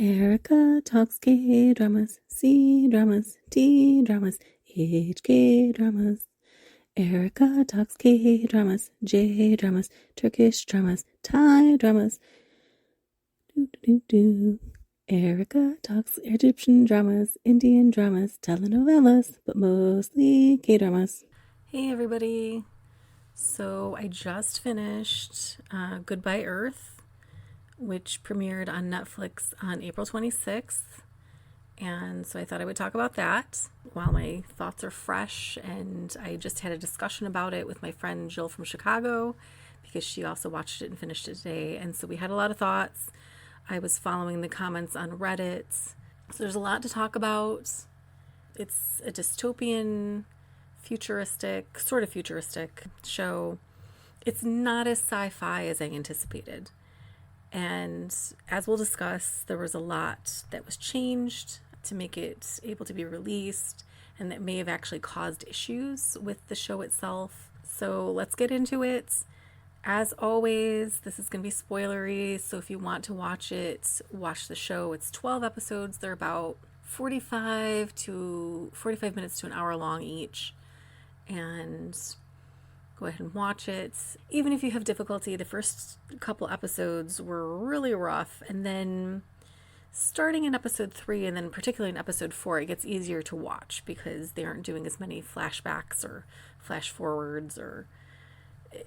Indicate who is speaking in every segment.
Speaker 1: Erika talks K-dramas, C-dramas, T-dramas, HK-dramas. Erika talks K-dramas, J-dramas, Turkish dramas, Thai dramas. Erika talks Egyptian dramas, Indian dramas, telenovelas, but mostly K-dramas. Hey everybody. So I just finished Goodbye Earth, which premiered on Netflix on April 26th. And so I thought I would talk about that while my thoughts are fresh. And I just had a discussion about it with my friend Jill from Chicago because she also watched it and finished it today. And so we had a lot of thoughts. I was following the comments on Reddit. So there's a lot to talk about. It's a dystopian, futuristic, sort of futuristic show. It's not as sci-fi as I anticipated. And as we'll discuss, there was a lot that was changed to make it able to be released, and that may have actually caused issues with the show itself. So let's get into it. As always, this is going to be spoilery, so if you want to watch it, watch the show. It's 12 episodes. They're about 45 minutes to an hour long each. And go ahead and watch it. Even if you have difficulty, the first couple episodes were really rough. And then starting in episode 3 and then particularly in episode 4, it gets easier to watch because they aren't doing as many flashbacks or flash forwards or...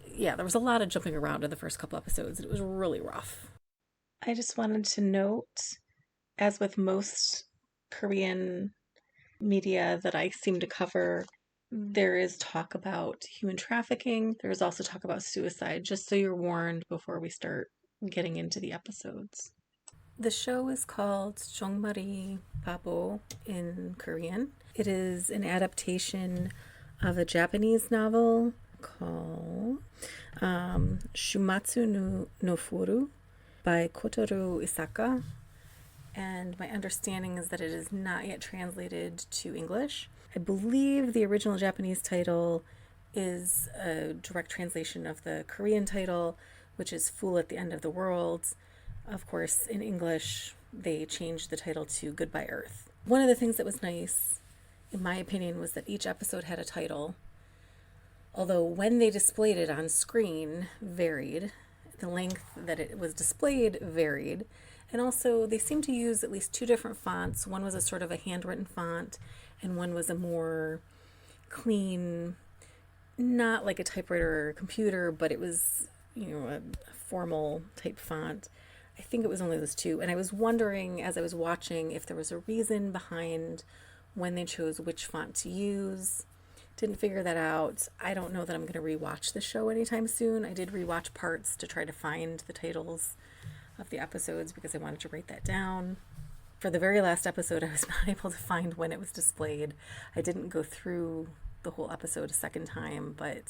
Speaker 1: Yeah, there was a lot of jumping around in the first couple episodes. It was really rough. I just wanted to note, as with most Korean media that I seem to cover, there is talk about human trafficking. There's also talk about suicide, just so you're warned before we start getting into the episodes. The show is called Jongmari Babo in Korean. It is an adaptation of a Japanese novel called Shumatsu no Furu by Kotoru Isaka. And my understanding is that it is not yet translated to English. I believe the original Japanese title is a direct translation of the Korean title, which is Fool at the End of the World. Of course, in English, they changed the title to Goodbye Earth. One of the things that was nice, in my opinion, was that each episode had a title, although when they displayed it on screen varied. The length that it was displayed varied. And also, they seemed to use at least 2 different fonts. One was a sort of a handwritten font, and one was a more clean, not like a typewriter or a computer, but it was, a formal type font. I think it was only those 2. And I was wondering, as I was watching, if there was a reason behind when they chose which font to use. Didn't figure that out. I don't know that I'm going to rewatch the show anytime soon. I did rewatch parts to try to find the titles of the episodes because I wanted to write that down. For the very last episode, I was not able to find when it was displayed. I didn't go through the whole episode a second time, but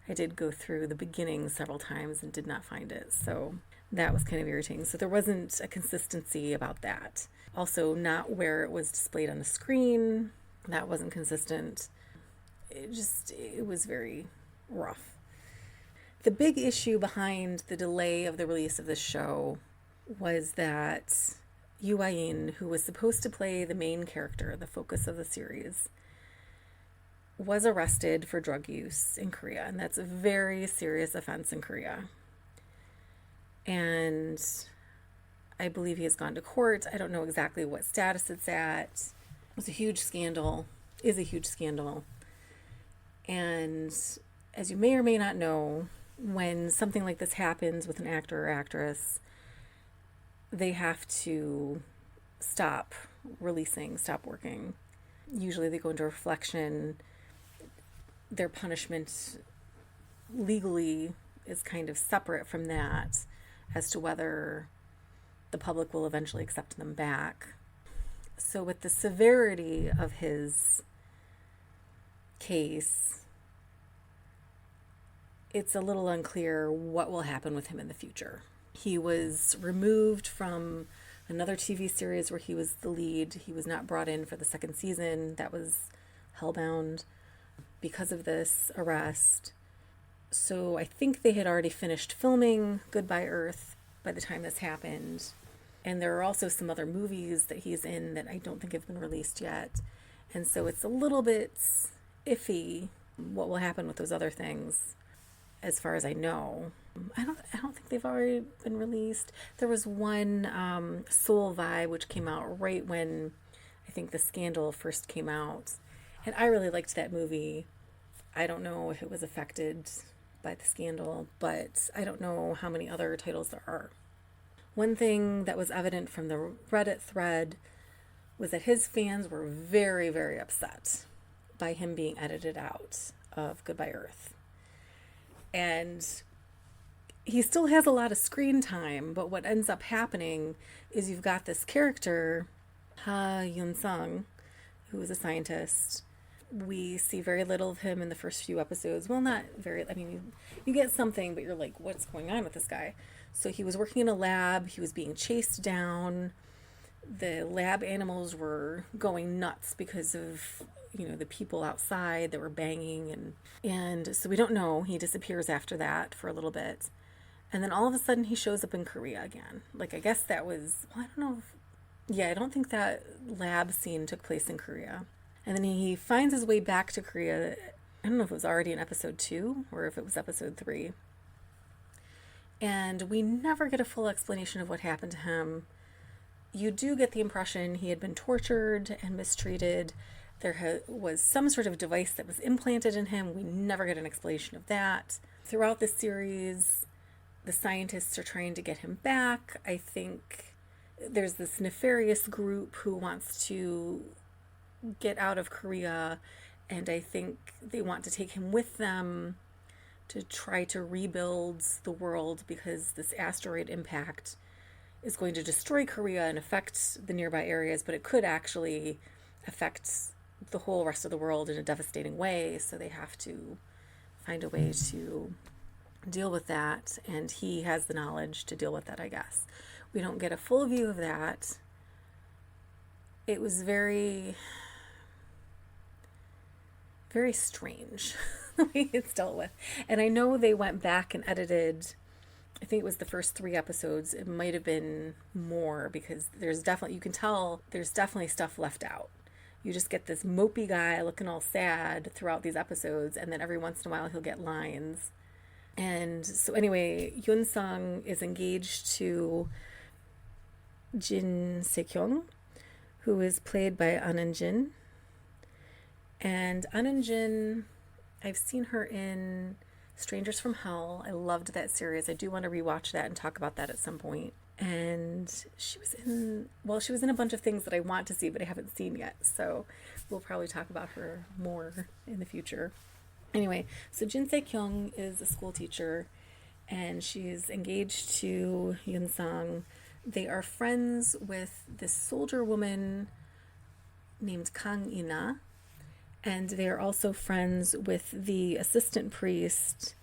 Speaker 1: I did go through the beginning several times and did not find it. So that was kind of irritating. So there wasn't a consistency about that. Also, not where it was displayed on the screen. That wasn't consistent. It was very rough. The big issue behind the delay of the release of this show was that Yoo In, who was supposed to play the main character, the focus of the series, was arrested for drug use in Korea, and that's a very serious offense in Korea. And I believe he has gone to court. I don't know exactly what status it's at. It was a huge scandal, is a huge scandal. And as you may or may not know, when something like this happens with an actor or actress, they have to stop releasing, stop working. Usually they go into reflection. Their punishment legally is kind of separate from that as to whether the public will eventually accept them back. So with the severity of his case, it's a little unclear what will happen with him in the future. He was removed from another TV series where he was the lead. He was not brought in for the second season. That was Hellbound because of this arrest. So I think they had already finished filming Goodbye Earth by the time this happened. And there are also some other movies that he's in that I don't think have been released yet. And so it's a little bit iffy what will happen with those other things, as far as I know. I don't think they've already been released. There was one, Soul Vibe, which came out right when I think The Scandal first came out. And I really liked that movie. I don't know if it was affected by The Scandal, but I don't know how many other titles there are. One thing that was evident from the Reddit thread was that his fans were very, very upset by him being edited out of Goodbye Earth. And he still has a lot of screen time, but what ends up happening is you've got this character, Ha Yun-sung, who is a scientist. We see very little of him in the first few episodes. Well, not very, I mean, you get something, but you're like, what's going on with this guy? So he was working in a lab, he was being chased down. The lab animals were going nuts because of, the people outside that were banging, and so we don't know. He disappears after that for a little bit. And then all of a sudden he shows up in Korea again. Like, I guess that was, well, I don't know I don't think that lab scene took place in Korea. And then he finds his way back to Korea. I don't know if it was already in episode 2 or if it was episode 3. And we never get a full explanation of what happened to him. You do get the impression he had been tortured and mistreated. There was some sort of device that was implanted in him. We never get an explanation of that. Throughout the series, the scientists are trying to get him back. I think there's this nefarious group who wants to get out of Korea, and I think they want to take him with them to try to rebuild the world, because this asteroid impact is going to destroy Korea and affect the nearby areas, but it could actually affect the whole rest of the world in a devastating way. So they have to find a way to deal with that, and he has the knowledge to deal with that, I guess. We don't get a full view of that. It was very, very strange the way it's dealt with. And I know they went back and edited, I think it was the first 3 episodes. It might have been more, because there's definitely, you can tell there's definitely stuff left out. You just get this mopey guy looking all sad throughout these episodes, and then every once in a while he'll get lines. And so anyway, Yun-sung is engaged to Jin Se-kyung, who is played by An Eun-jin. And An Eun-jin, I've seen her in Strangers from Hell. I loved that series. I do want to rewatch that and talk about that at some point. And she was in a bunch of things that I want to see, but I haven't seen yet. So we'll probably talk about her more in the future. Anyway, so Jin Se-kyung is a school teacher, and she's engaged to Yun-sung. They are friends with this soldier woman named Kang Ina, and they are also friends with the assistant priest,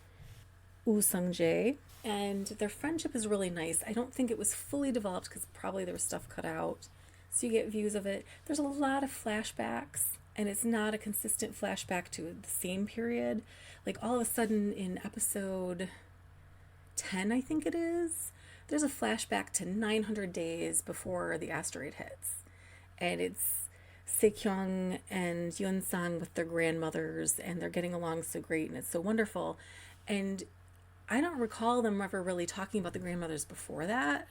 Speaker 1: Woo Sung-jae. And their friendship is really nice. I don't think it was fully developed because probably there was stuff cut out. So you get views of it. There's a lot of flashbacks, and it's not a consistent flashback to the same period. Like all of a sudden in episode 10, I think it is, there's a flashback to 900 days before the asteroid hits. And it's Se-kyung and Yun-sung with their grandmothers, and they're getting along so great, and it's so wonderful. And I don't recall them ever really talking about the grandmothers before that,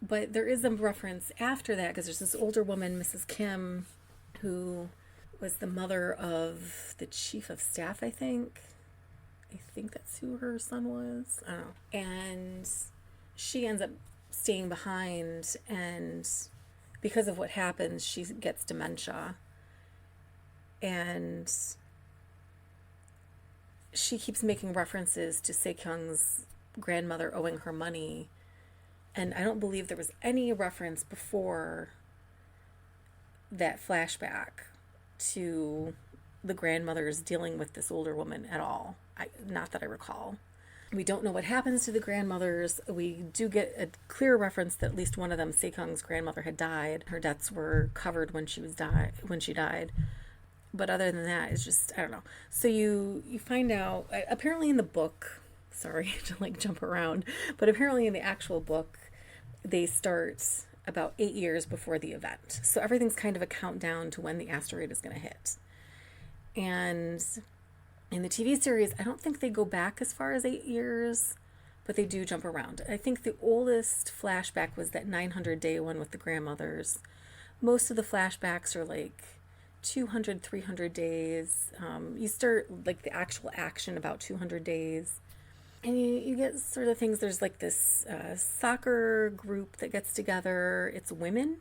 Speaker 1: but there is a reference after that, because there's this older woman, Mrs. Kim, who was the mother of the chief of staff, I think. I think that's who her son was. I don't know. And she ends up staying behind, and because of what happens, she gets dementia. And she keeps making references to Se-kyung's grandmother owing her money. And I don't believe there was any reference before that flashback to the grandmothers dealing with this older woman at all. Not that I recall. We don't know what happens to the grandmothers. We do get a clear reference that at least one of them, Se-kyung's grandmother, had died. Her debts were covered when she died. But other than that, it's just, I don't know. So you find out, apparently in the book, sorry to like jump around, but apparently in the actual book, they start about 8 years before the event. So everything's kind of a countdown to when the asteroid is going to hit. And in the TV series, I don't think they go back as far as 8 years, but they do jump around. I think the oldest flashback was that 900-day one with the grandmothers. Most of the flashbacks are like 200, 300 days. You start like the actual action about 200 days. And you get sort of things. There's like this soccer group that gets together. It's women.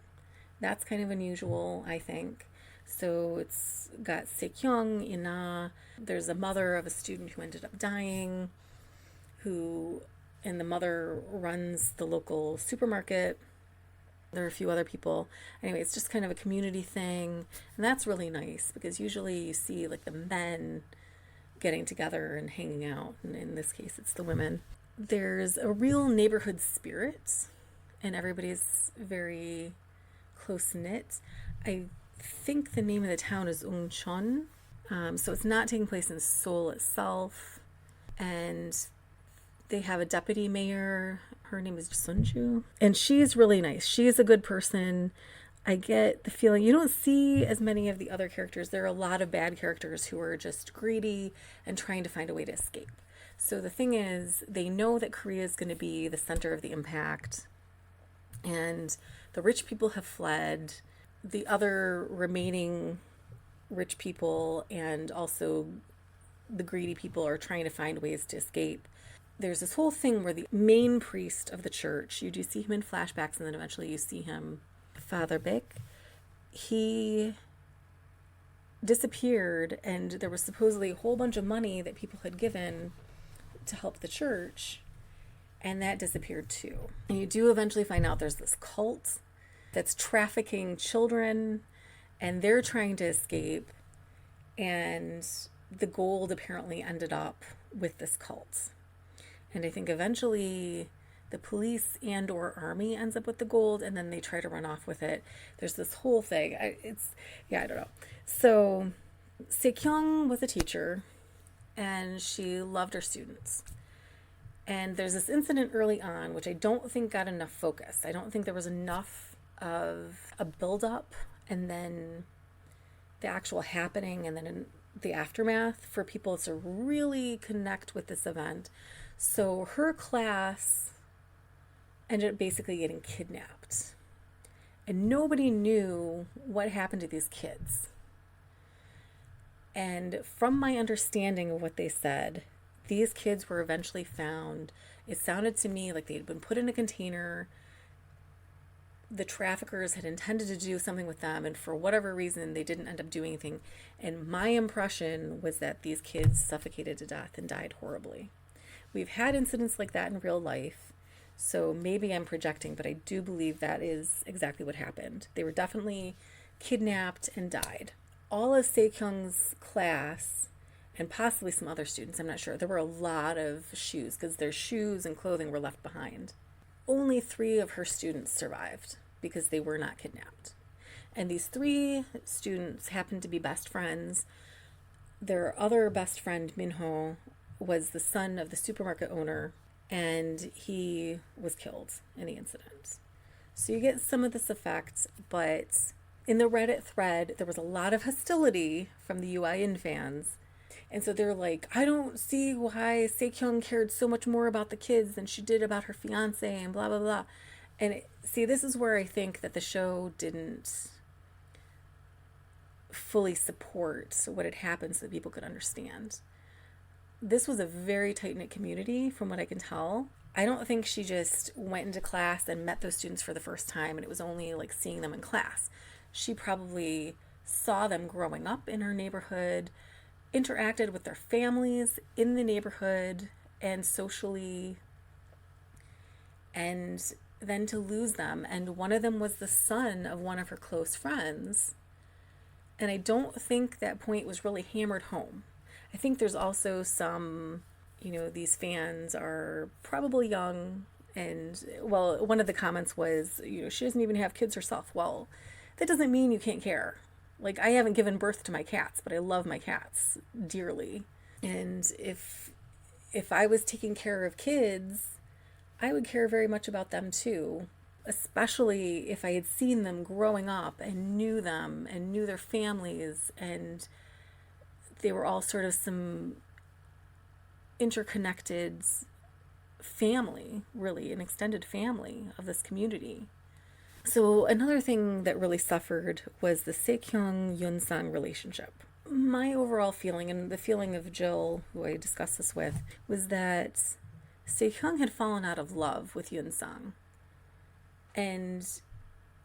Speaker 1: That's kind of unusual, I think. So it's got Sekyung, Ina. There's a mother of a student who ended up dying, and the mother runs the local supermarket. There are a few other people. Anyway, it's just kind of a community thing. And that's really nice because usually you see like the men getting together and hanging out. And in this case, it's the women. There's a real neighborhood spirit and everybody's very close-knit. I think the name of the town is Ungcheon. So it's not taking place in Seoul itself. And they have a deputy mayor. Her name is Sunju. And she's really nice. She is a good person. I get the feeling you don't see as many of the other characters. There are a lot of bad characters who are just greedy and trying to find a way to escape. So the thing is, they know that Korea is going to be the center of the impact. And the rich people have fled. The other remaining rich people and also the greedy people are trying to find ways to escape. There's this whole thing where the main priest of the church, you do see him in flashbacks and then eventually you see him, Father Bick, he disappeared and there was supposedly a whole bunch of money that people had given to help the church and that disappeared too. And you do eventually find out there's this cult that's trafficking children and they're trying to escape and the gold apparently ended up with this cult. And I think eventually the police and or army ends up with the gold and then they try to run off with it. There's this whole thing. I don't know. So Sekyung was a teacher and she loved her students. And there's this incident early on, which I don't think got enough focus. I don't think there was enough of a build-up and then the actual happening and then in the aftermath for people to really connect with this event. So her class ended up basically getting kidnapped. And nobody knew what happened to these kids. And from my understanding of what they said, these kids were eventually found. It sounded to me like they had been put in a container. The traffickers had intended to do something with them, and for whatever reason, they didn't end up doing anything. And my impression was that these kids suffocated to death and died horribly. We've had incidents like that in real life, so maybe I'm projecting, but I do believe that is exactly what happened. They were definitely kidnapped and died. All of Sekyung's class, and possibly some other students, I'm not sure, there were a lot of shoes, because their shoes and clothing were left behind. Only 3 of her students survived, because they were not kidnapped. And these 3 students happened to be best friends. Their other best friend, Minho, was the son of the supermarket owner, and he was killed in the incident. So you get some of this effect, but in the Reddit thread, there was a lot of hostility from the UIN fans. And so they're like, I don't see why Sekyung cared so much more about the kids than she did about her fiance and blah, blah, blah. And see, this is where I think that the show didn't fully support what had happened so that people could understand. This was a very tight-knit community from what I can tell. I don't think she just went into class and met those students for the first time and it was only like seeing them in class. She probably saw them growing up in her neighborhood, interacted with their families in the neighborhood and socially, and then to lose them. And one of them was the son of one of her close friends. And I don't think that point was really hammered home. I think there's also some, these fans are probably young and, well, one of the comments was, she doesn't even have kids herself. Well, that doesn't mean you can't care. Like, I haven't given birth to my cats, but I love my cats dearly. And if I was taking care of kids, I would care very much about them too. especially if I had seen them growing up and knew them and knew their families, and they were all sort of some interconnected family, really, an extended family of this community. So another thing that really suffered was the Sekyung Yunsang relationship. My overall feeling, and the feeling of Jill, who I discussed this with, was that Sekyung had fallen out of love with Yunsang. And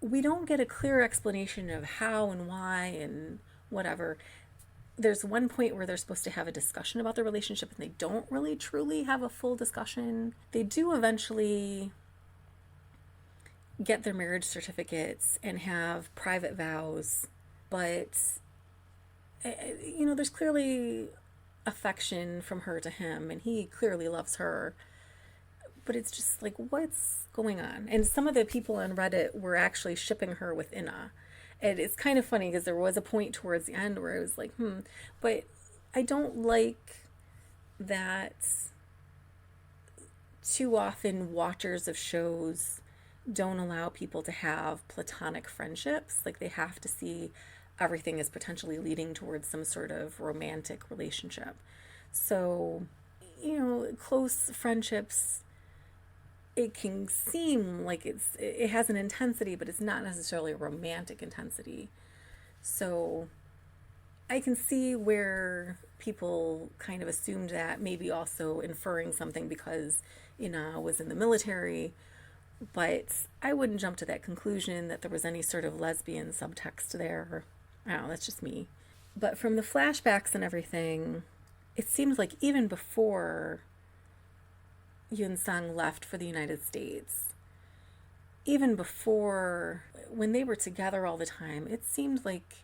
Speaker 1: we don't get a clear explanation of how and why and whatever. There's one point where they're supposed to have a discussion about the relationship, and they don't really truly have a full discussion. They do eventually get their marriage certificates and have private vows, but there's clearly affection from her to him, and he clearly loves her, but it's just like, what's going on? And some of the people on Reddit were actually shipping her with Inna. And it's kind of funny because there was a point towards the end where I was like, but I don't like that too often watchers of shows don't allow people to have platonic friendships. Like, they have to see everything as potentially leading towards some sort of romantic relationship. So, close friendships, it can seem like it has an intensity, but it's not necessarily a romantic intensity. So I can see where people kind of assumed that, maybe also inferring something because Ina was in the military, but I wouldn't jump to that conclusion that there was any sort of lesbian subtext there. I don't know, that's just me. But from the flashbacks and everything, it seems like even before Yunsang left for the United States, even before, when they were together all the time, it seemed like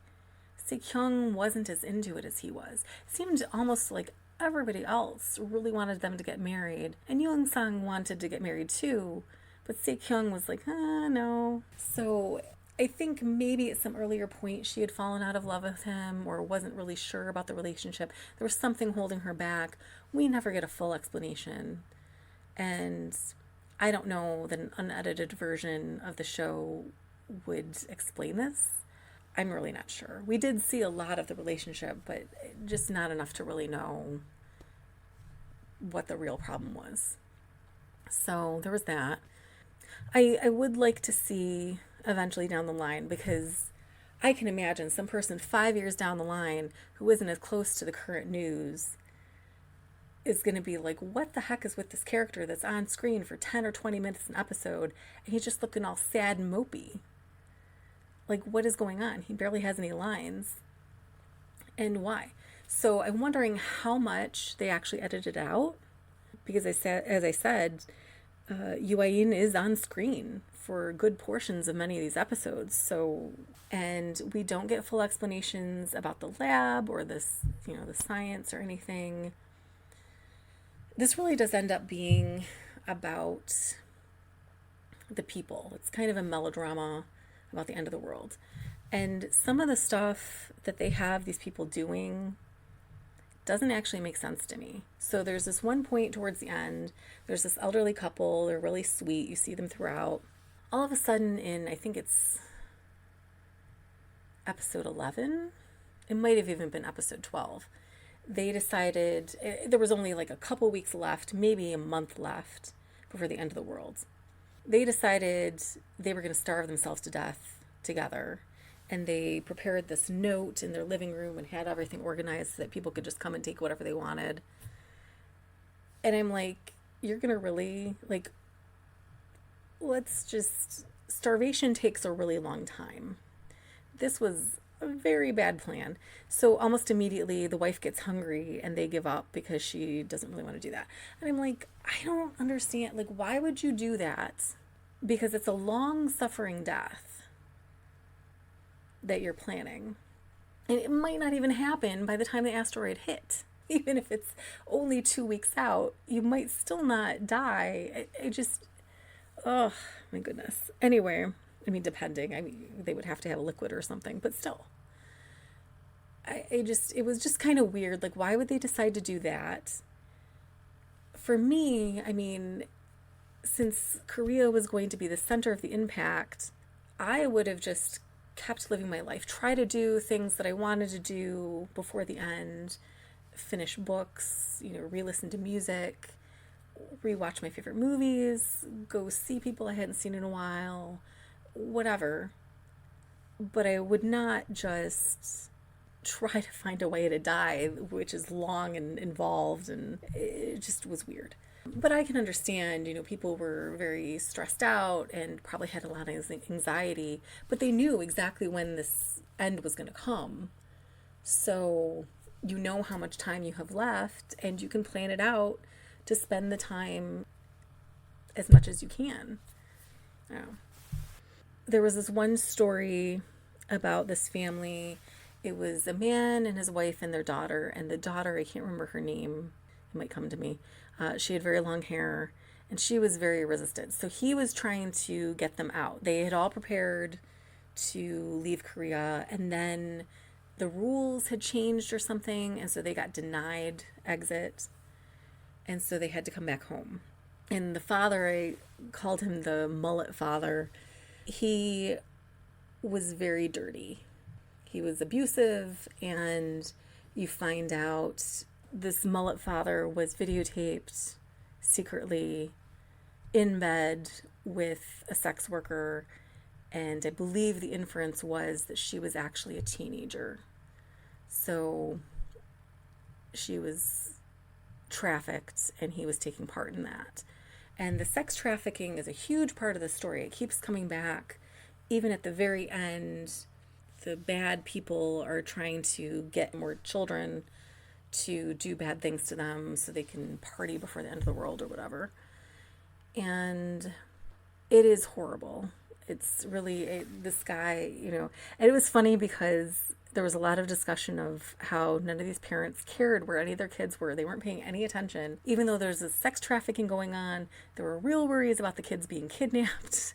Speaker 1: Sekyung wasn't as into it as he was. It seemed almost like everybody else really wanted them to get married, and Yunsang wanted to get married too, but Sekyung was like, no. So I think maybe at some earlier point she had fallen out of love with him or wasn't really sure about the relationship. There was something holding her back. We never get a full explanation. And I don't know that an unedited version of the show would explain this. I'm really not sure. We did see a lot of the relationship, but just not enough to really know what the real problem was. So there was that. I would like to see eventually down the line, because I can imagine some person 5 years down the line who isn't as close to the current news is going to be like, what the heck is with this character that's on screen for 10 or 20 minutes an episode, and he's just looking all sad and mopey? Like, what is going on? He barely has any lines. And why? So I'm wondering how much they actually edited out, because as I said, Yuayin is on screen for good portions of many of these episodes. So, and we don't get full explanations about the lab or this, the science or anything. This really does end up being about the people. It's kind of a melodrama about the end of the world. And some of the stuff that they have these people doing doesn't actually make sense to me. So there's this one point towards the end, there's this elderly couple, they're really sweet, you see them throughout. All of a sudden I think it's episode 11, it might have even been episode 12, they decided, there was only like a couple weeks left, maybe a month left before the end of the world. They decided they were going to starve themselves to death together. And they prepared this note in their living room and had everything organized so that people could just come and take whatever they wanted. And I'm like, you're going to really, like, starvation takes a really long time. This was a very bad plan. So almost immediately the wife gets hungry and they give up because she doesn't really want to do that. And I'm like, I don't understand. Like, why would you do that? Because it's a long suffering death that you're planning. And it might not even happen by the time the asteroid hit. Even if it's only 2 weeks out, you might still not die. Oh my goodness. Anyway, depending. They would have to have a liquid or something, but still. It was just kind of weird. Like, why would they decide to do that? For me, since Korea was going to be the center of the impact, I would have just kept living my life, try to do things that I wanted to do before the end, finish books, re-listen to music, rewatch my favorite movies, go see people I hadn't seen in a while, whatever. But I would not just try to find a way to die, which is long and involved, and it just was weird. But I can understand, people were very stressed out and probably had a lot of anxiety, but they knew exactly when this end was going to come. So you know how much time you have left, and you can plan it out to spend the time as much as you can. There was this one story about this family. It was a man and his wife and their daughter, and the daughter, I can't remember her name, it might come to me. She had very long hair, and she was very resistant. So he was trying to get them out. They had all prepared to leave Korea, and then the rules had changed or something, and so they got denied exit, and so they had to come back home. And the father, I called him the mullet father, he was very dirty. He was abusive, and you find out this mullet father was videotaped secretly in bed with a sex worker, and I believe the inference was that she was actually a teenager. So she was trafficked, and he was taking part in that. And the sex trafficking is a huge part of the story. It keeps coming back. Even at the very end, the bad people are trying to get more children to do bad things to them so they can party before the end of the world or whatever. And it is horrible. It's really, this guy, and it was funny because there was a lot of discussion of how none of these parents cared where any of their kids were. They weren't paying any attention. Even though there's this sex trafficking going on, there were real worries about the kids being kidnapped.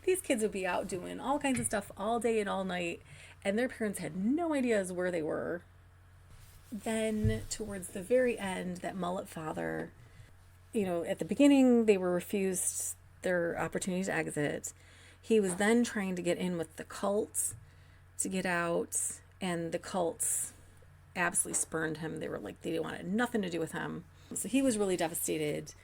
Speaker 1: These kids would be out doing all kinds of stuff all day and all night, and their parents had no ideas where they were. Then towards the very end, that mullet father, at the beginning they were refused their opportunity to exit. He was then trying to get in with the cult to get out, and the cults absolutely spurned him. They were like, they wanted nothing to do with him. So he was really devastated.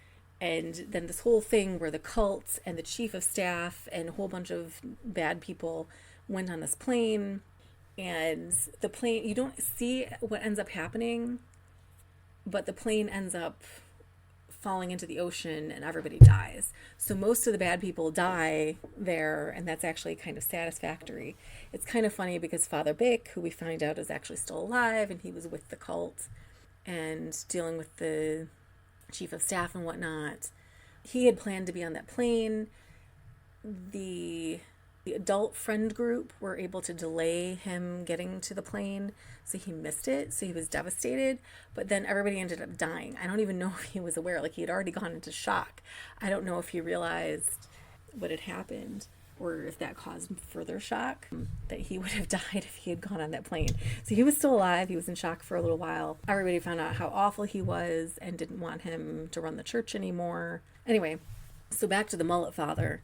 Speaker 1: And then this whole thing where the cults and the chief of staff and a whole bunch of bad people went on this plane, and the plane, you don't see what ends up happening, but the plane ends up falling into the ocean and everybody dies. So most of the bad people die there, and that's actually kind of satisfactory. It's kind of funny because Father Bick, who we find out is actually still alive, and he was with the cult and dealing with the chief of staff and whatnot, he had planned to be on that plane. The adult friend group were able to delay him getting to the plane, so he missed it, so he was devastated, but then everybody ended up dying. I don't even know if he was aware, like he had already gone into shock. I don't know if he realized what had happened, or if that caused further shock, that he would have died if he had gone on that plane. So he was still alive. He was in shock for a little while. Everybody found out how awful he was and didn't want him to run the church anymore. Anyway, so back to the mullet father.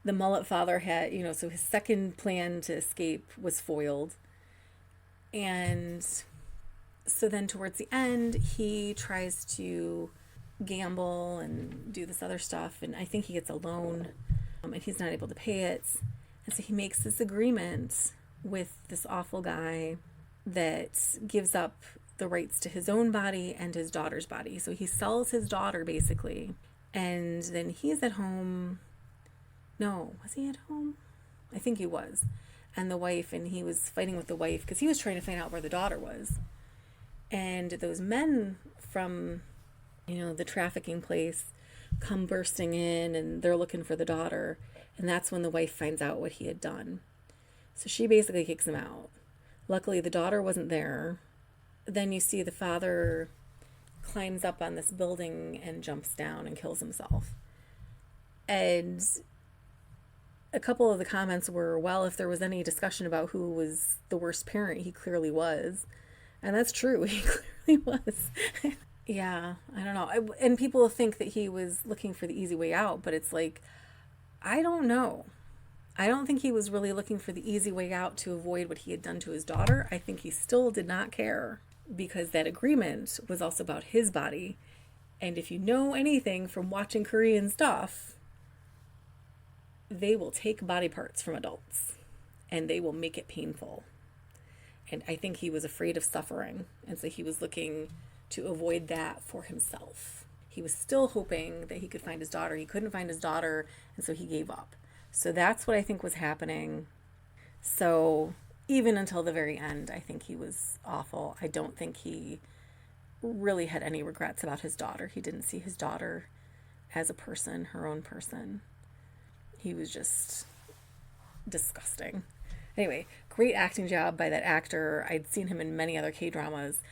Speaker 1: The mullet father had, so his second plan to escape was foiled. And so then towards the end, he tries to gamble and do this other stuff. And I think he gets a loan, and he's not able to pay it. And so he makes this agreement with this awful guy that gives up the rights to his own body and his daughter's body. So he sells his daughter, basically. And then he's at home. No, was he at home? I think he was. And the wife, and he was fighting with the wife because he was trying to find out where the daughter was. And those men from, the trafficking place come bursting in, and they're looking for the daughter. And that's when the wife finds out what he had done. So she basically kicks him out. Luckily, the daughter wasn't there. Then you see the father climbs up on this building and jumps down and kills himself. And a couple of the comments were, well, if there was any discussion about who was the worst parent, he clearly was. And that's true. He clearly was. Yeah, I don't know. And people think that he was looking for the easy way out, but it's like, I don't know. I don't think he was really looking for the easy way out to avoid what he had done to his daughter. I think he still did not care because that agreement was also about his body. And if you know anything from watching Korean stuff, they will take body parts from adults and they will make it painful. And I think he was afraid of suffering. And so he was looking to avoid that for himself. He was still hoping that he could find his daughter. He couldn't find his daughter, and so he gave up. So that's what I think was happening. So even until the very end, I think he was awful. I don't think he really had any regrets about his daughter. He didn't see his daughter as a person, her own person. He was just disgusting. Anyway, great acting job by that actor. I'd seen him in many other K-dramas.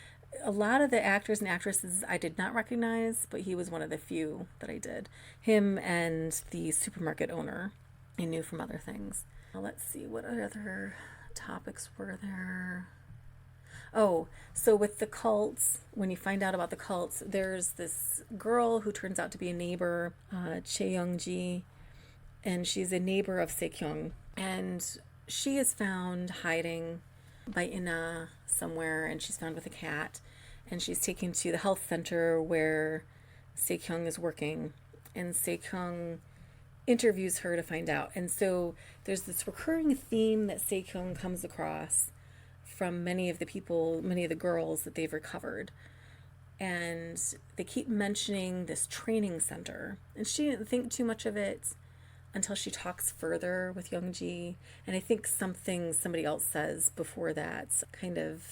Speaker 1: A lot of the actors and actresses I did not recognize, but he was one of the few that I did. Him and the supermarket owner I knew from other things. Now let's see, what other topics were there? Oh, so with the cults, when you find out about the cults, there's this girl who turns out to be a neighbor, Chae-young-ji, and she's a neighbor of Sekyung. And she is found hiding by Ina somewhere, and she's found with a cat. And she's taken to the health center where Sekyung is working. And Sekyung interviews her to find out. And so there's this recurring theme that Sekyung comes across from many of the people, many of the girls that they've recovered. And they keep mentioning this training center. And she didn't think too much of it until she talks further with Youngji. And I think something somebody else says before that kind of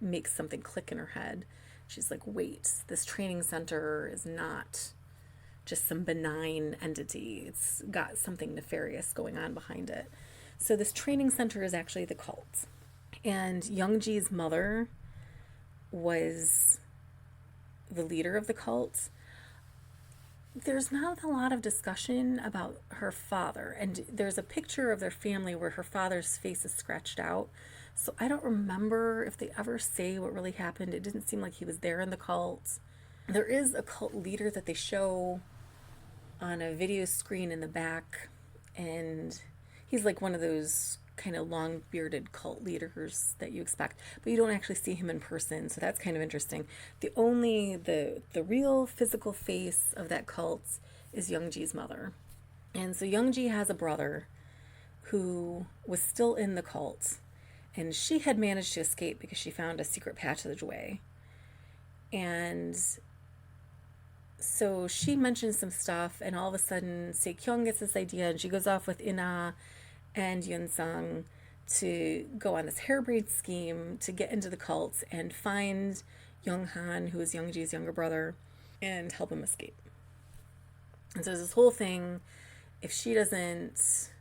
Speaker 1: makes something click in her head. She's like, wait, this training center is not just some benign entity. It's got something nefarious going on behind it. So this training center is actually the cult. And Youngji's mother was the leader of the cult. There's not a lot of discussion about her father, and there's a picture of their family where her father's face is scratched out. So I don't remember if they ever say what really happened. It didn't seem like he was there in the cult. There is a cult leader that they show on a video screen in the back, and he's like one of those kind of long bearded cult leaders that you expect, but you don't actually see him in person, so that's kind of interesting. The real physical face of that cult is Youngji's mother. And so Youngji has a brother who was still in the cult, and she had managed to escape because she found a secret passageway. And so she mentions some stuff, and all of a sudden Sekyung gets this idea, and she goes off with Ina and Yunsung to go on this harebrained scheme to get into the cult and find Younghan, who is Youngji's younger brother, and help him escape. And so there's this whole thing, if she doesn't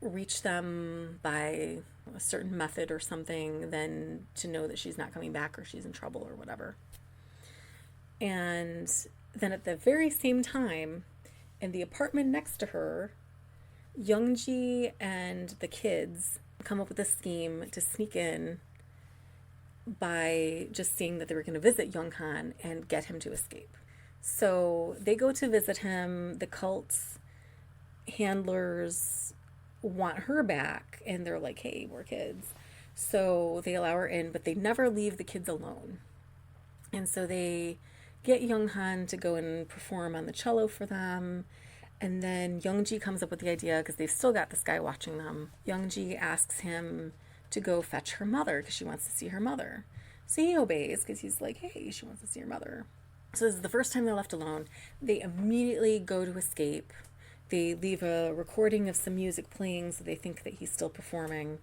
Speaker 1: reach them by a certain method or something, then to know that she's not coming back or she's in trouble or whatever. And then at the very same time, in the apartment next to her, Youngji and the kids come up with a scheme to sneak in by just seeing that they were going to visit Younghan and get him to escape. So they go to visit him. The cult's handlers want her back, and they're like, hey, we're kids. So they allow her in, but they never leave the kids alone. And so they get Younghan to go and perform on the cello for them. And then Youngji comes up with the idea, because they've still got this guy watching them. Youngji asks him to go fetch her mother because she wants to see her mother. So he obeys because he's like, hey, she wants to see her mother. So this is the first time they're left alone. They immediately go to escape. They leave a recording of some music playing, so they think that he's still performing.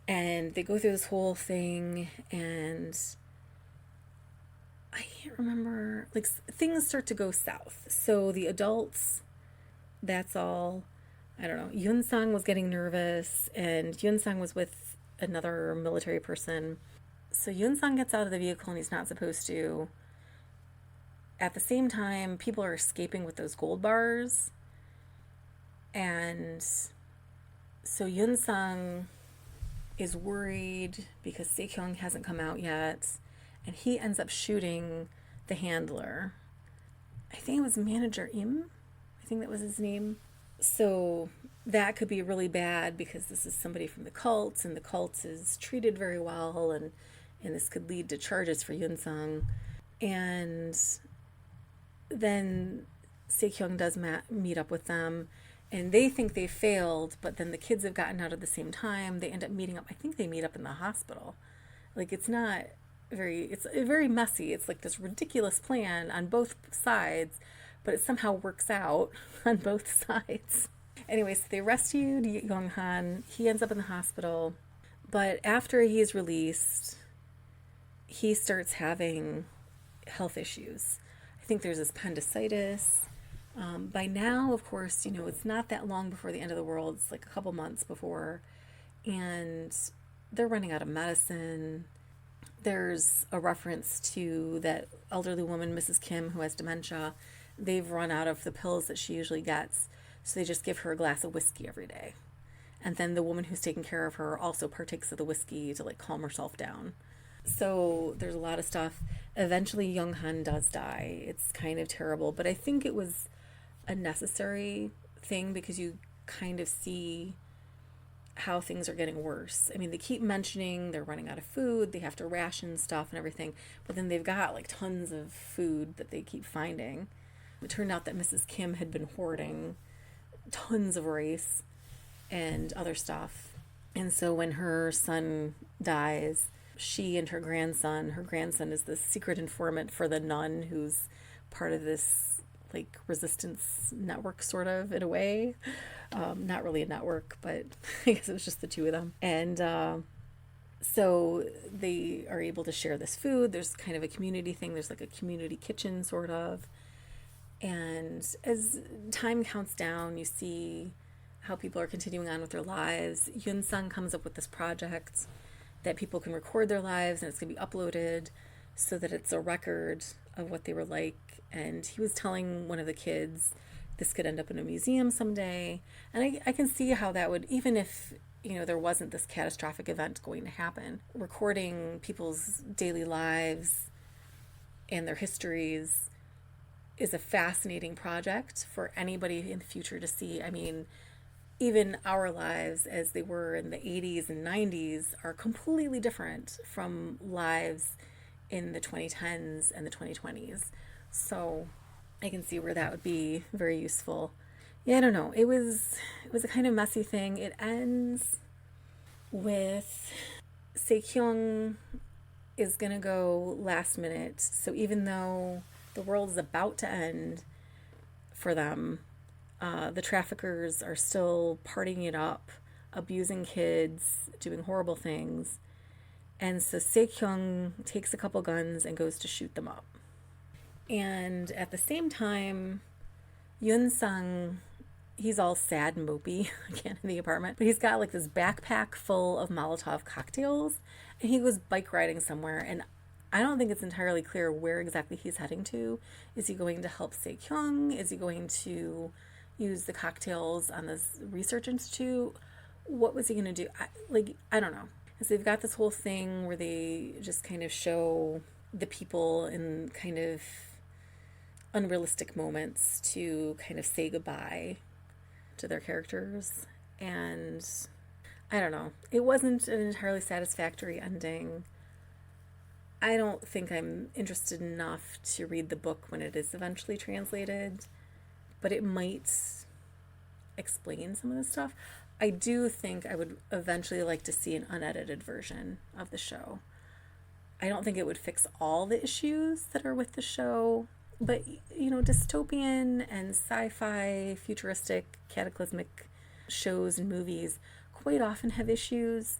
Speaker 1: And they go through this whole thing, and I can't remember, like, things start to go south. So the adults, that's all, I don't know, Yunsang was getting nervous, and Yunsang was with another military person. So Yunsang gets out of the vehicle, and he's not supposed to. At the same time, people are escaping with those gold bars. And so Yunsang is worried because Sekyung hasn't come out yet. and he ends up shooting the handler. I think it was Manager Im. I think that was his name. So that could be really bad because this is somebody from the cult, and the cult is treated very well, and this could lead to charges for Yunsung. And then Sekyung does meet up with them, and they think they failed, but then the kids have gotten out at the same time. They end up meeting up. I think they meet up in the hospital. Like, it's very messy. It's like this ridiculous plan on both sides, but it somehow works out on both sides. Anyway, so they rescued Young-han. He ends up in the hospital, but after he's released, he starts having health issues. I think there's this appendicitis. By now, of course, it's not that long before the end of the world. It's like a couple months before, and they're running out of medicine. There's a reference to that elderly woman, Mrs. Kim, who has dementia. They've run out of the pills that she usually gets, so they just give her a glass of whiskey every day. And then the woman who's taking care of her also partakes of the whiskey to calm herself down. So there's a lot of stuff. Eventually Young-han does die. It's kind of terrible, but I think it was a necessary thing because you kind of see how things are getting worse. I mean, they keep mentioning they're running out of food, they have to ration stuff and everything, but then they've got tons of food that they keep finding. It turned out that Mrs. Kim had been hoarding tons of rice and other stuff. And so when her son dies, she and her grandson is the secret informant for the nun who's part of this resistance network, sort of, in a way. Not really a network, but I guess it was just the two of them. And so they are able to share this food. There's kind of a community thing. There's a community kitchen, sort of. And as time counts down, you see how people are continuing on with their lives. Yunsung comes up with this project that people can record their lives, and it's going to be uploaded so that it's a record of what they were like. And he was telling one of the kids this could end up in a museum someday. And I can see how that would, even if, there wasn't this catastrophic event going to happen, recording people's daily lives and their histories is a fascinating project for anybody in the future to see. I mean, even our lives as they were in the 80s and 90s are completely different from lives in the 2010s and the 2020s. So I can see where that would be very useful. Yeah, I don't know. It was a kind of messy thing. It ends with Sekyung is going to go last minute. So even though the world is about to end for them, the traffickers are still partying it up, abusing kids, doing horrible things. And so Sekyung takes a couple guns and goes to shoot them up. And at the same time, Yunsung, he's all sad and mopey again in the apartment, but he's got this backpack full of Molotov cocktails, and he goes bike riding somewhere, and I don't think it's entirely clear where exactly he's heading to. Is he going to help Sekyung? Is he going to use the cocktails on this research institute? What was he going to do? I don't know. So they've got this whole thing where they just kind of show the people in kind of unrealistic moments to kind of say goodbye to their characters. And I don't know. It wasn't an entirely satisfactory ending. I don't think I'm interested enough to read the book when it is eventually translated, but it might explain some of the stuff. I do think I would eventually like to see an unedited version of the show. I don't think it would fix all the issues that are with the show, but, dystopian and sci-fi, futuristic, cataclysmic shows and movies quite often have issues.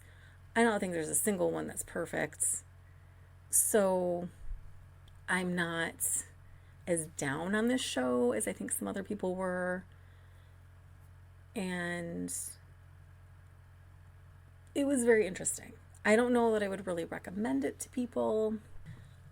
Speaker 1: I don't think there's a single one that's perfect. So I'm not as down on this show as I think some other people were. And it was very interesting. I don't know that I would really recommend it to people.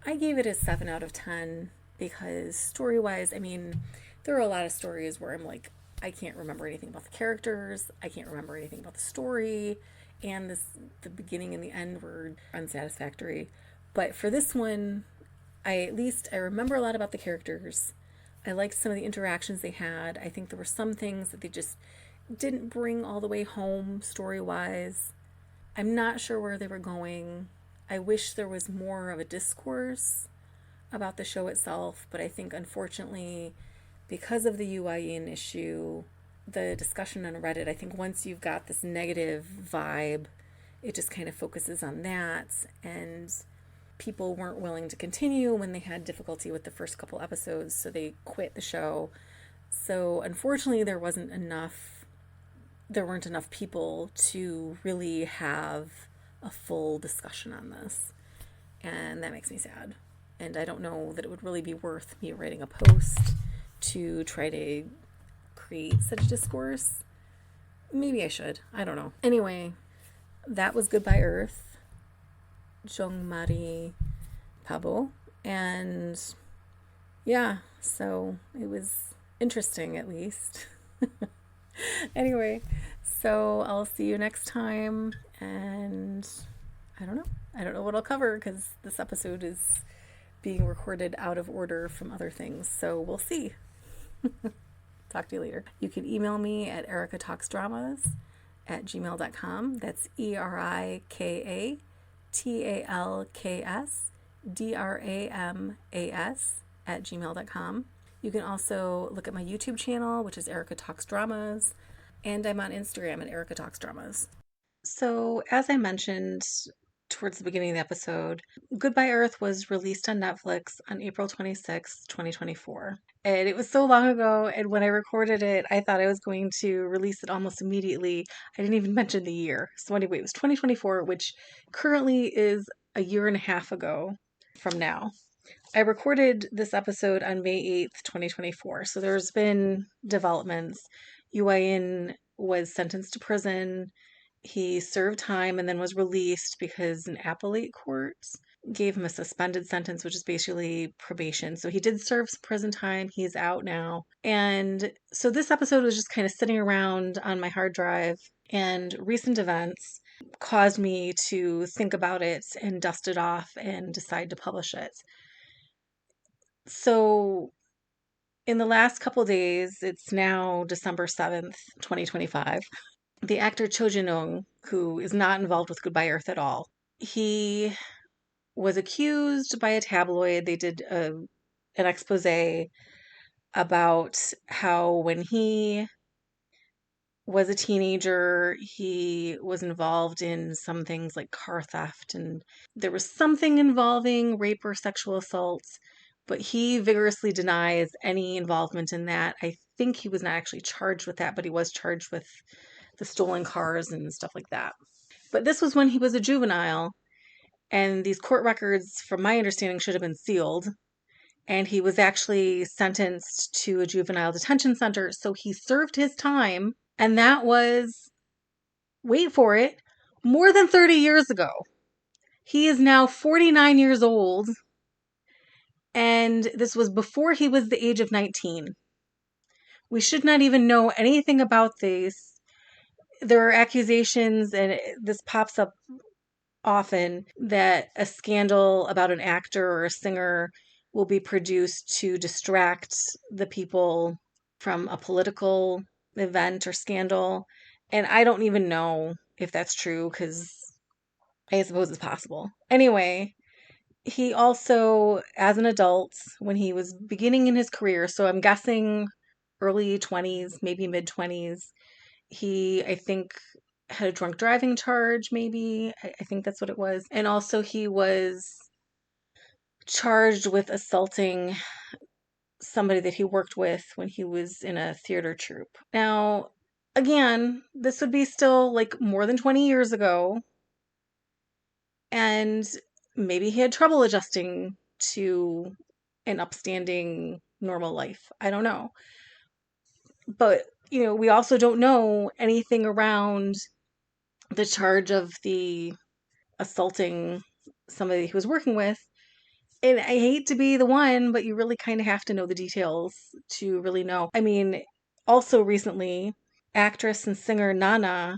Speaker 1: I gave it a 7 out of 10 because story-wise, I mean, there are a lot of stories where I'm like, I can't remember anything about the characters. I can't remember anything about the story. And the beginning and the end were unsatisfactory. But for this one, I remember a lot about the characters. I liked some of the interactions they had. I think there were some things that they just didn't bring all the way home story wise. I'm not sure where they were going. I wish there was more of a discourse about the show itself, but I think unfortunately, because of the UIN issue, the discussion on Reddit, I think once you've got this negative vibe, it just kind of focuses on that, and people weren't willing to continue when they had difficulty with the first couple episodes, so they quit the show. So unfortunately, there weren't enough people to really have a full discussion on this. And that makes me sad. And I don't know that it would really be worth me writing a post to try to create such discourse. Maybe I should. I don't know. Anyway, that was Goodbye Earth, Jongmari Pabo. And yeah, so it was interesting at least. Anyway, so I'll see you next time. And I don't know. I don't know what I'll cover because this episode is being recorded out of order from other things. So we'll see. Talk to you later. You can email me at erikatalksdramas@gmail.com. That's erikatalksdramas@gmail.com. You can also look at my YouTube channel, which is Erika Talks Dramas, and I'm on Instagram at Erika Talks Dramas. So, as I mentioned towards the beginning of the episode, Goodbye Earth was released on Netflix on April 26, 2024. And it was so long ago, and when I recorded it, I thought I was going to release it almost immediately. I didn't even mention the year. So anyway, it was 2024, which currently is a year and a half ago from now. I recorded this episode on May 8th, 2024. So there's been developments. UIN was sentenced to prison. He served time and then was released because an appellate court gave him a suspended sentence, which is basically probation. So he did serve some prison time. He's out now. And so this episode was just kind of sitting around on my hard drive, and recent events caused me to think about it and dust it off and decide to publish it. So in the last couple days, it's now December 7th, 2025. The actor Cho Jin-young, who is not involved with Goodbye Earth at all, he was accused by a tabloid. They did an expose about how when he was a teenager, he was involved in some things like car theft, and there was something involving rape or sexual assault, but he vigorously denies any involvement in that. I think he was not actually charged with that, but he was charged with the stolen cars and stuff like that. But this was when he was a juvenile, and these court records, from my understanding, should have been sealed. And he was actually sentenced to a juvenile detention center. So he served his time. And that was, wait for it, more than 30 years ago. He is now 49 years old. And this was before he was the age of 19. We should not even know anything about this. There are accusations, and this pops up often, that a scandal about an actor or a singer will be produced to distract the people from a political event or scandal. And I don't even know if that's true, because I suppose it's possible. Anyway, he also, as an adult, when he was beginning in his career, so I'm guessing early 20s, maybe mid 20s, he, I think, had a drunk driving charge, maybe. I think that's what it was. And also he was charged with assaulting somebody that he worked with when he was in a theater troupe. Now, again, this would be still like more than 20 years ago. And maybe he had trouble adjusting to an upstanding normal life. I don't know. But, we also don't know anything around the charge of the assaulting somebody he was working with. And I hate to be the one, but you really kind of have to know the details to really know. I mean, also recently, actress and singer Nana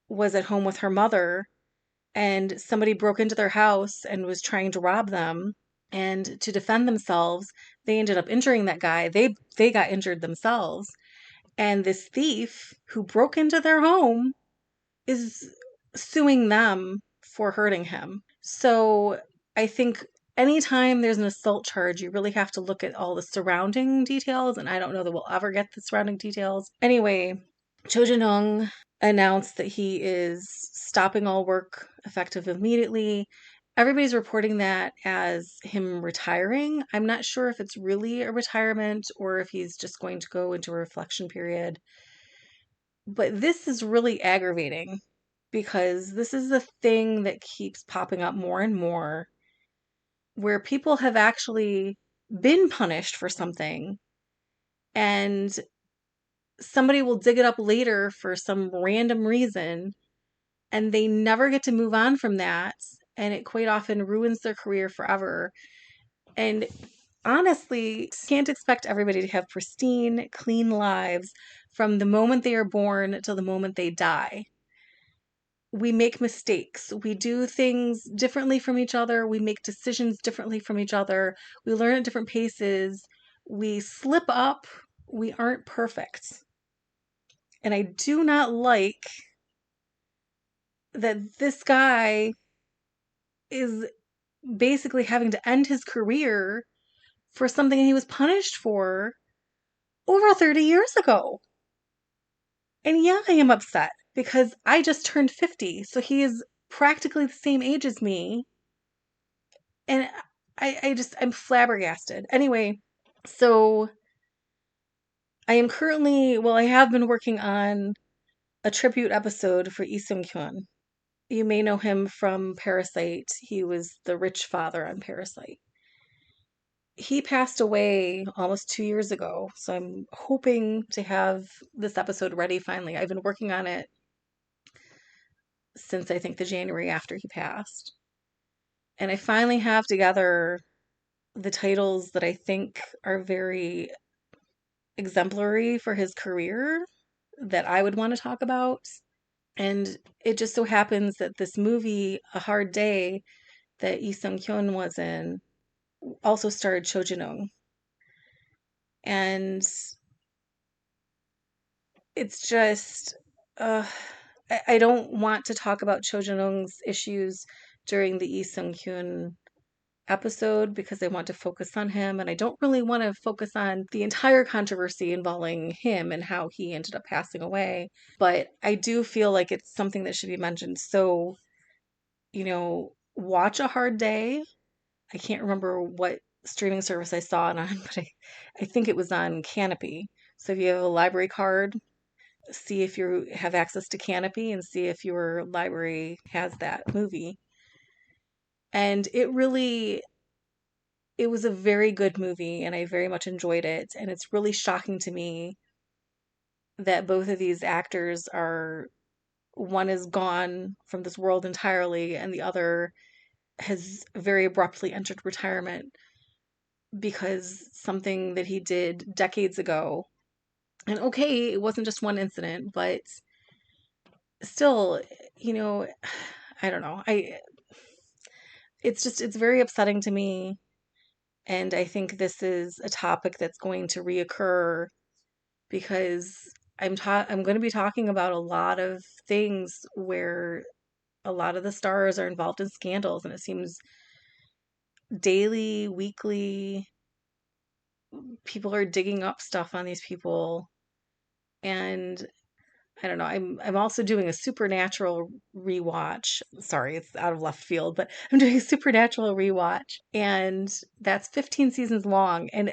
Speaker 1: was at home with her mother, and somebody broke into their house and was trying to rob them. And to defend themselves, they ended up injuring that guy. They got injured themselves. And this thief who broke into their home is suing them for hurting him. So I think anytime there's an assault charge, you really have to look at all the surrounding details. And I don't know that we'll ever get the surrounding details. Anyway, Cho Jin-young announced that he is stopping all work effective immediately. Everybody's reporting that as him retiring. I'm not sure if it's really a retirement or if he's just going to go into a reflection period. But this is really aggravating because this is the thing that keeps popping up more and more, where people have actually been punished for something and somebody will dig it up later for some random reason and they never get to move on from that. And it quite often ruins their career forever. And honestly, can't expect everybody to have pristine, clean lives from the moment they are born till the moment they die. We make mistakes. We do things differently from each other. We make decisions differently from each other. We learn at different paces. We slip up. We aren't perfect. And I do not like that this guy is basically having to end his career for something he was punished for over 30 years ago. And yeah, I am upset because I just turned 50. So he is practically the same age as me. And I'm flabbergasted. Anyway, so I have been working on a tribute episode for Lee Seung-kyun. You may know him from Parasite. He was the rich father on Parasite. He passed away almost 2 years ago, so I'm hoping to have this episode ready finally. I've been working on it since I think the January after he passed. And I finally have together the titles that I think are very exemplary for his career that I would want to talk about. And it just so happens that this movie, A Hard Day, that Lee Seung-kyun was in, also starred Cho Jin-young. And it's just, I don't want to talk about Cho Jin-young's issues during the Lee Seung-kyun episode because I want to focus on him, and I don't really want to focus on the entire controversy involving him and how he ended up passing away. But I do feel like it's something that should be mentioned. So, watch A Hard Day. I can't remember what streaming service I saw it on, but I think it was on Canopy. So if you have a library card, see if you have access to Canopy and see if your library has that movie. And it was a very good movie and I very much enjoyed it. And it's really shocking to me that both of these actors one is gone from this world entirely and the other has very abruptly entered retirement because something that he did decades ago. And okay, it wasn't just one incident, but still, I don't know. It's very upsetting to me. And I think this is a topic that's going to reoccur because I'm going to be talking about a lot of things where a lot of the stars are involved in scandals, and it seems daily, weekly, people are digging up stuff on these people. And I don't know. I'm also doing a Supernatural rewatch. Sorry, it's out of left field, but I'm doing a Supernatural rewatch, and that's 15 seasons long. And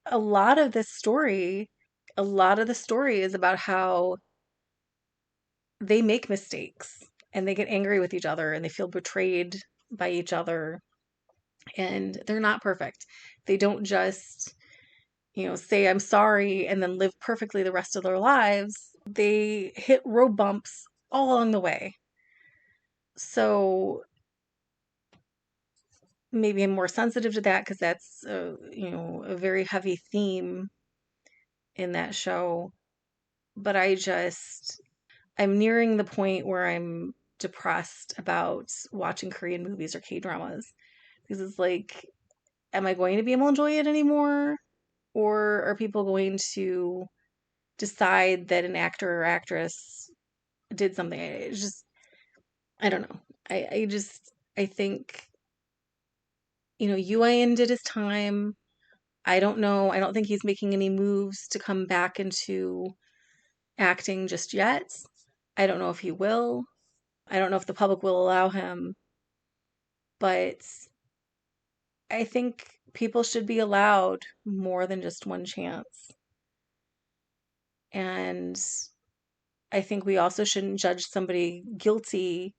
Speaker 1: a lot of this story, a lot of the story is about how they make mistakes and they get angry with each other and they feel betrayed by each other, and they're not perfect. They don't just, say I'm sorry and then live perfectly the rest of their lives. They hit road bumps all along the way. So maybe I'm more sensitive to that because that's a very heavy theme in that show. But I'm nearing the point where I'm depressed about watching Korean movies or K-dramas because it's like, am I going to be able to enjoy it anymore? Or are people going to decide that an actor or actress did something? It's just, I don't know. I think, UIN did his time. I don't know. I don't think he's making any moves to come back into acting just yet. I don't know if he will. I don't know if the public will allow him. But I think people should be allowed more than just one chance. And I think we also shouldn't judge somebody guilty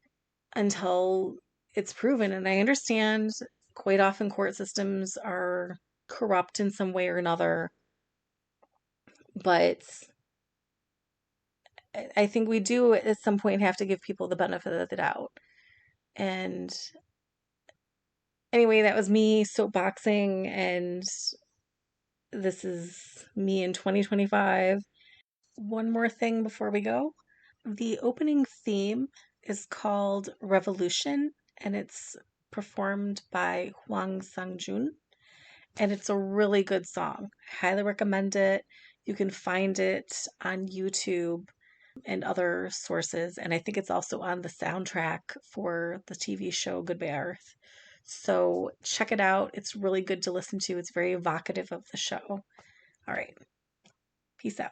Speaker 1: until it's proven. And I understand quite often court systems are corrupt in some way or another, but I think we do at some point have to give people the benefit of the doubt. And anyway, that was me soapboxing, and this is me in 2025. One more thing before we go. The opening theme is called Revolution, and it's performed by Hwang Sang-jun, and it's a really good song. Highly recommend it. You can find it on YouTube and other sources, and I think it's also on the soundtrack for the TV show Goodbye Earth. So check it out. It's really good to listen to. It's very evocative of the show. All right. Peace out.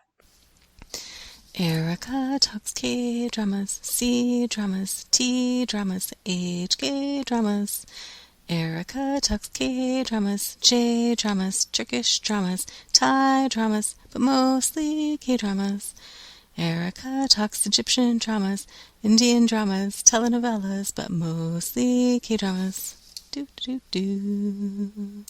Speaker 2: Erika talks K-dramas, C-dramas, T-dramas, HK-dramas. Erika talks K-dramas, J-dramas, Turkish dramas, Thai dramas, but mostly K-dramas. Erika talks Egyptian dramas, Indian dramas, telenovelas, but mostly K-dramas. Do do do.